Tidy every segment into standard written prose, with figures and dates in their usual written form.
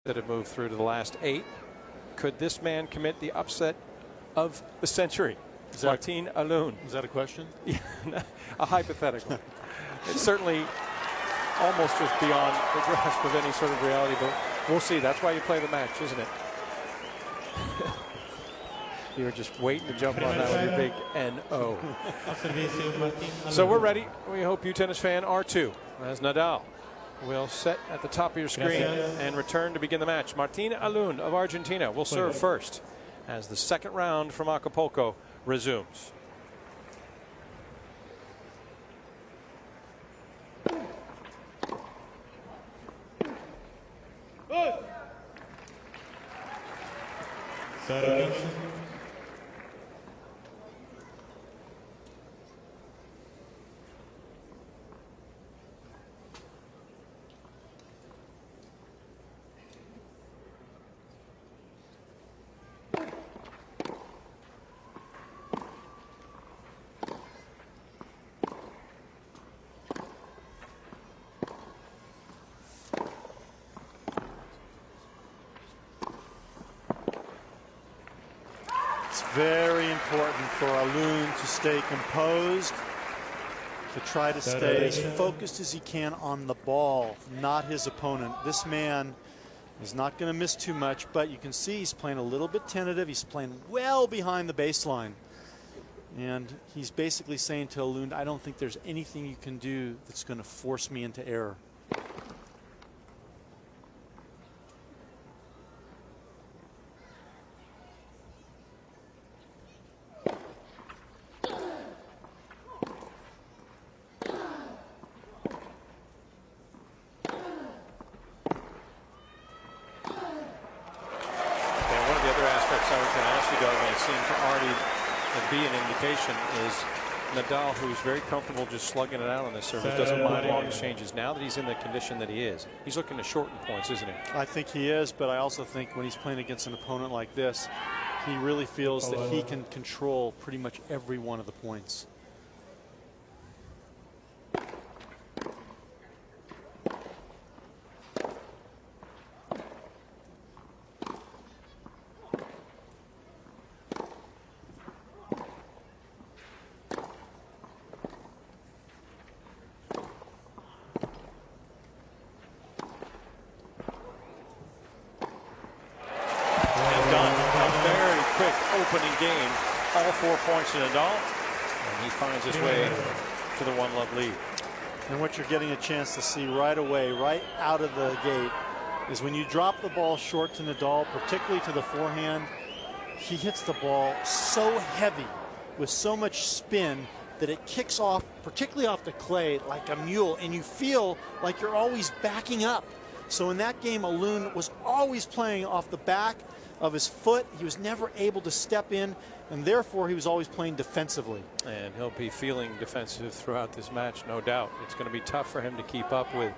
that have moved through to the last 8. Could this man commit the upset of the century? Martin Alund. Is that a question? Yeah, a hypothetical. It's certainly almost just beyond the grasp of any sort of reality, but we'll see. That's why you play the match, isn't it? You're just waiting to jump on that with your big N-O. So we're ready. We hope you, tennis fan, are too, as Nadal will set at the top of your screen and return to begin the match. Martin Alund of Argentina will serve first as the second round from Acapulco resumes. It's very important for Alund to stay composed, to try to stay as focused as he can on the ball, not his opponent. This man is not going to miss too much, but you can see he's playing a little bit tentative. He's playing well behind the baseline. And he's basically saying to Alund, I don't think there's anything you can do that's going to force me into error. Be an indication is Nadal, who's very comfortable just slugging it out on this service, doesn't mind long exchanges. Now that he's in the condition that he is, he's looking to shorten points, isn't he? I think he is, but I also think when he's playing against an opponent like this, he really feels that he can control pretty much every one of the points. Opening game, all 4 points to Nadal, and he finds his way to the 1-love lead. And what you're getting a chance to see right away, right out of the gate, is when you drop the ball short to Nadal, particularly to the forehand, he hits the ball so heavy with so much spin that it kicks off, particularly off the clay, like a mule, and you feel like you're always backing up. So in that game, Alund was always playing off the back of his foot. He was never able to step in, and therefore he was always playing defensively. And he'll be feeling defensive throughout this match, no doubt. It's going to be tough for him to keep up with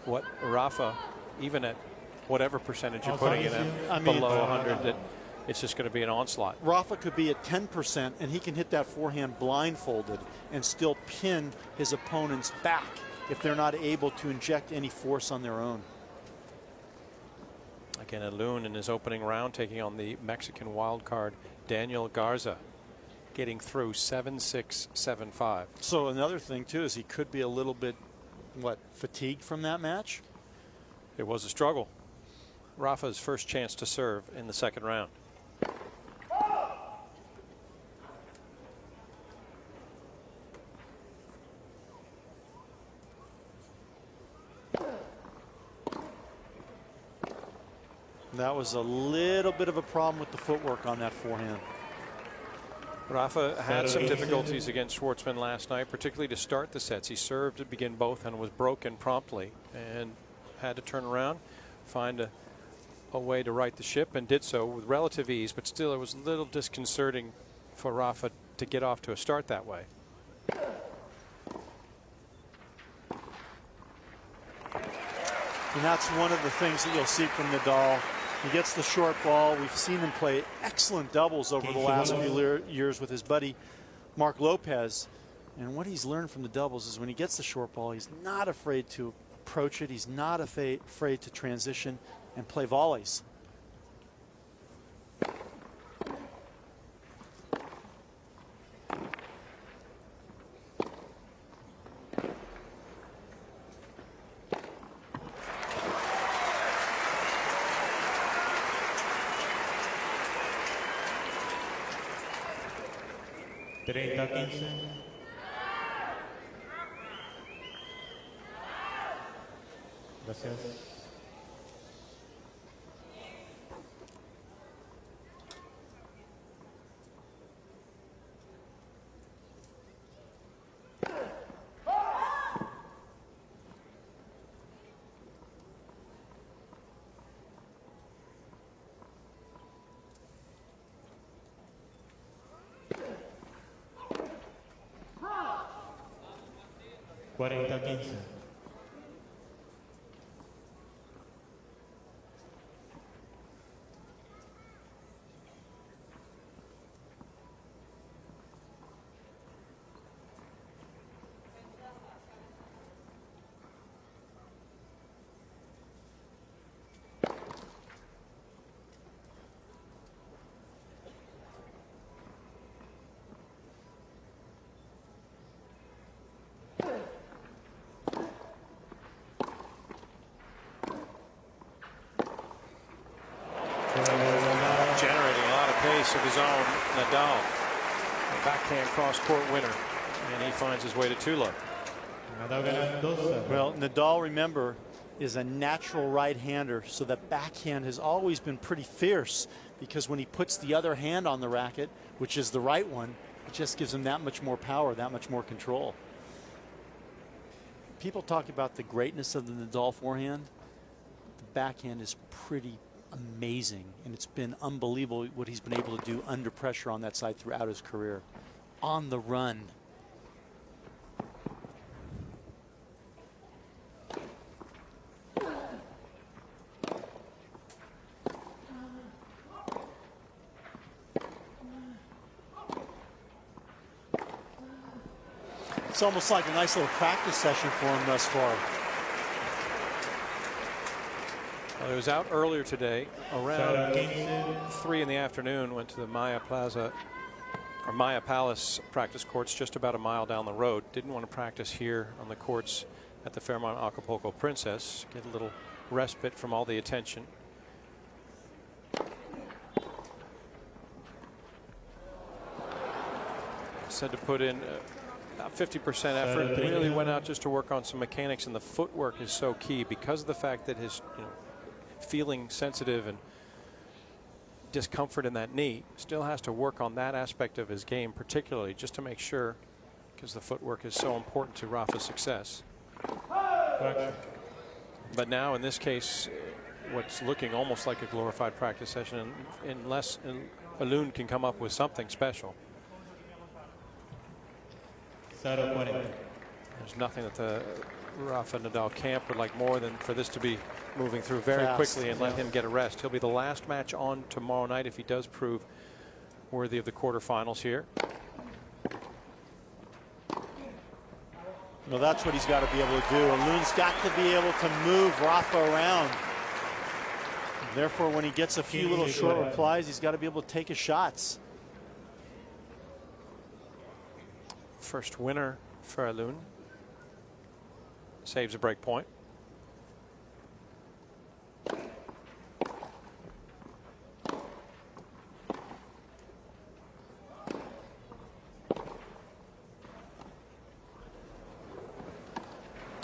what Rafa, even at whatever percentage you're putting in him, below 100, that it's just going to be an onslaught. Rafa could be at 10%, and he can hit that forehand blindfolded and still pin his opponents back if they're not able to inject any force on their own. Again, Alund in his opening round taking on the Mexican wild card Daniel Garza, getting through 7-6, 7-5. So another thing too is he could be a little bit, fatigued from that match? It was a struggle. Rafa's first chance to serve in the second round. That was a little bit of a problem with the footwork on that forehand. Rafa had some difficulties against Schwartzman last night, particularly to start the sets. He served to begin both and was broken promptly and had to turn around, find a way to right the ship, and did so with relative ease, but still it was a little disconcerting for Rafa to get off to a start that way. And that's one of the things that you'll see from Nadal. He gets the short ball. We've seen him play excellent doubles over the last few years with his buddy Mark Lopez. And what he's learned from the doubles is when he gets the short ball, he's not afraid to approach it. He's not afraid to transition. and play volleys. Gracias. Cuarenta 15. Generating a lot of pace of his own, Nadal. A backhand cross-court winner, and he finds his way to 2-love. Well, Nadal, remember, is a natural right-hander, so that backhand has always been pretty fierce, because when he puts the other hand on the racket, which is the right one, it just gives him that much more power, that much more control. People talk about the greatness of the Nadal forehand. The backhand is pretty amazing, and it's been unbelievable what he's been able to do under pressure on that side throughout his career. On the run. It's almost like a nice little practice session for him thus far. Well, he was out earlier today around 3 in the afternoon, went to the Maya Palace practice courts just about a mile down the road. Didn't want to practice here on the courts at the Fairmont Acapulco Princess. Get a little respite from all the attention. Said to put in about 50% effort. Really went out just to work on some mechanics, and the footwork is so key because of the fact that his feeling sensitive and discomfort in that knee. Still has to work on that aspect of his game, particularly just to make sure, because the footwork is so important to Rafa's success. But now in this case, what's looking almost like a glorified practice session, unless Alund can come up with something special. There's nothing that the Rafa Nadal camp would like more than for this to be moving through very quickly and let him get a rest. He'll be the last match on tomorrow night if he does prove worthy of the quarterfinals here. Well, that's what he's got to be able to do. Alund's got to be able to move Rafa around. Therefore, when he gets a few little short replies, he's got to be able to take his shots. First winner for Alund. Saves a break point.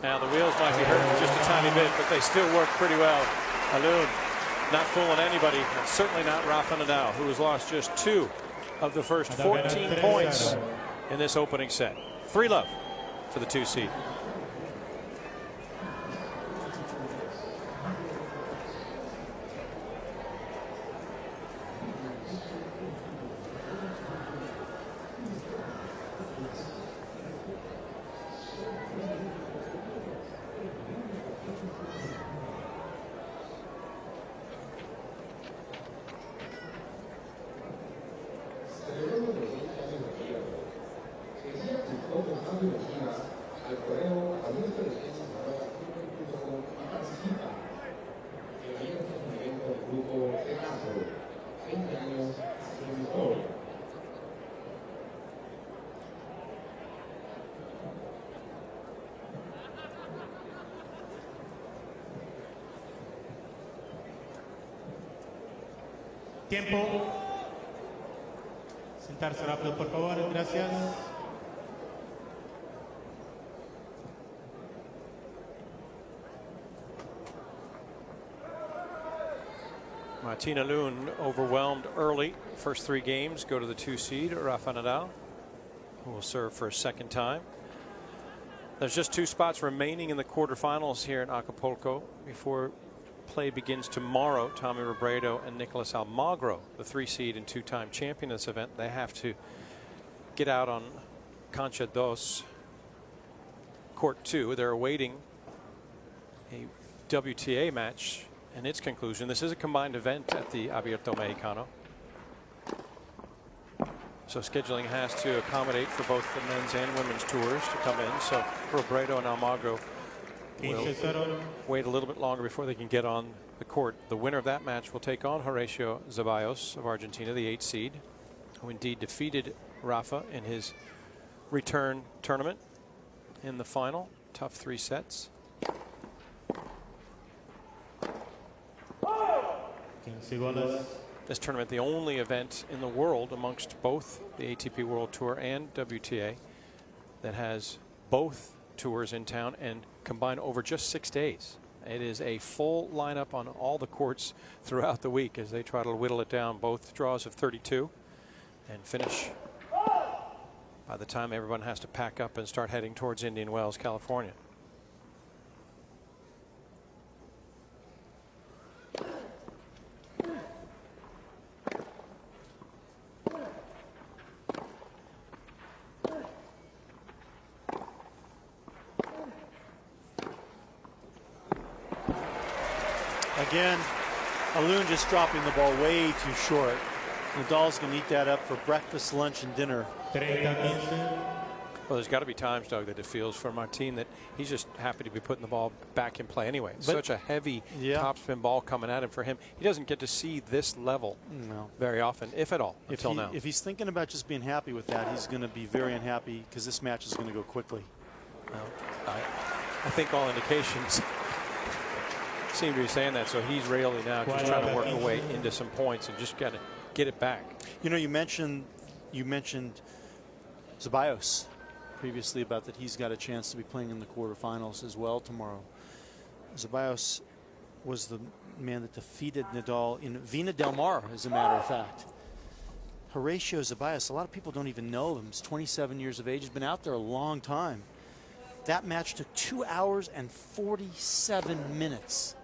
Now the wheels might be hurting just a tiny bit, but they still work pretty well. Alund not fooling anybody, and certainly not Rafa Nadal, who has lost just 2 of the first 14 points in this opening set. 3-love for the 2 seed. Al coreano Tiempo. Sentarse rápido, por favor. Gracias. Martin Alund overwhelmed early. First 3 games go to the 2 seed, Rafa Nadal, who will serve for a second time. There's just 2 spots remaining in the quarterfinals here in Acapulco before play begins tomorrow. Tommy Robredo and Nicolas Almagro, the 3 seed and 2-time champion of this event, they have to get out on Cancha Dos, Court 2. They're awaiting a WTA match and its conclusion. This is a combined event at the Abierto Mexicano, so scheduling has to accommodate for both the men's and women's tours to come in. So Robredo and Almagro will wait a little bit longer before they can get on the court. The winner of that match will take on Horacio Zeballos of Argentina, the 8 seed, who indeed defeated Rafa in his return tournament in the final. Tough 3 sets. This tournament, the only event in the world amongst both the ATP World Tour and WTA that has both tours in town and combined over just 6 days. It is a full lineup on all the courts throughout the week as they try to whittle it down. Both draws of 32 and finish by the time everyone has to pack up and start heading towards Indian Wells, California. Again, Alund just dropping the ball way too short. Nadal's going to eat that up for breakfast, lunch, and dinner. Well, there's got to be times, Doug, that it feels for Martin that he's just happy to be putting the ball back in play anyway. But such a heavy topspin ball coming at him. For him, he doesn't get to see this level very often, if at all, until now. If he's thinking about just being happy with that, he's going to be very unhappy because this match is going to go quickly. Well, I think all indications seem to be saying that, so he's really now just trying to work a way into some points and just got to get it back. You know, you mentioned Zeballos previously about that he's got a chance to be playing in the quarterfinals as well tomorrow. Zeballos was the man that defeated Nadal in Vina del Mar, as a matter of fact. Horacio Zeballos, a lot of people don't even know him. He's 27 years of age. He's been out there a long time. That match took 2 hours and 47 minutes.